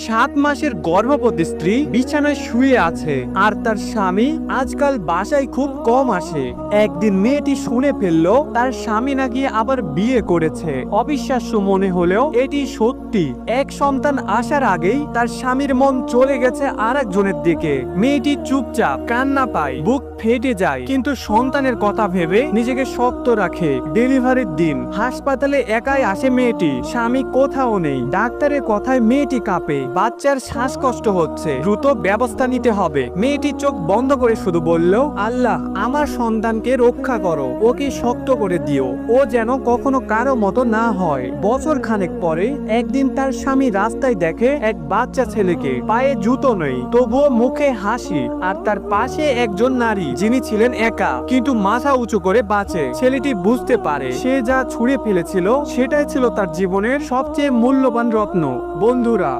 7 মাসের গর্ভবতী স্ত্রী বিছানায় শুয়ে আছে আর তার স্বামী আজকাল বাসায় খুব কম আসে। একদিন মেয়েটি শুনে ফেললো তার স্বামী নাকি আবার বিয়ে করেছে। অবিশ্বাস্য মনে হলেও এটি সত্যি। এক সন্তান আসার আগেই তার স্বামীর মন চলে গেছে আরেকজনের দিকে। মেয়েটি চুপচাপ কান্না পায়, বুক ফেটে যায়, কিন্তু সন্তানের কথা ভেবে নিজেকে শক্ত রাখে। ডেলিভারির দিন হাসপাতালে একাই আসে মেয়েটি, স্বামী কোথাও নেই। ডাক্তারের কথায় মেয়েটি কাঁপে, বাচ্চার শ্বাসকষ্ট হচ্ছে, দ্রুত ব্যবস্থা নিতে হবে। মেয়েটি চোখ বন্ধ করে শুধু বলল, আল্লাহ আমার সন্তানকে রক্ষা করো, ওকে শক্ত করে দিও, ও যেন কখনো কারো মতো না হয়। বছর খানেক পরে একদিন তার স্বামী রাস্তায় দেখে এক বাচ্চা ছেলেকে, পায়ে জুতো নেই, তবুও মুখে হাসি, আর তার পাশে একজন নারী যিনি ছিলেন একা কিন্তু মাথা উঁচু করে বাঁচে। ছেলেটি বুঝতে পারে সে যা ছুঁড়ে ফেলেছিল সেটাই ছিল তার জীবনের সবচেয়ে মূল্যবান রত্ন। বন্ধুরা,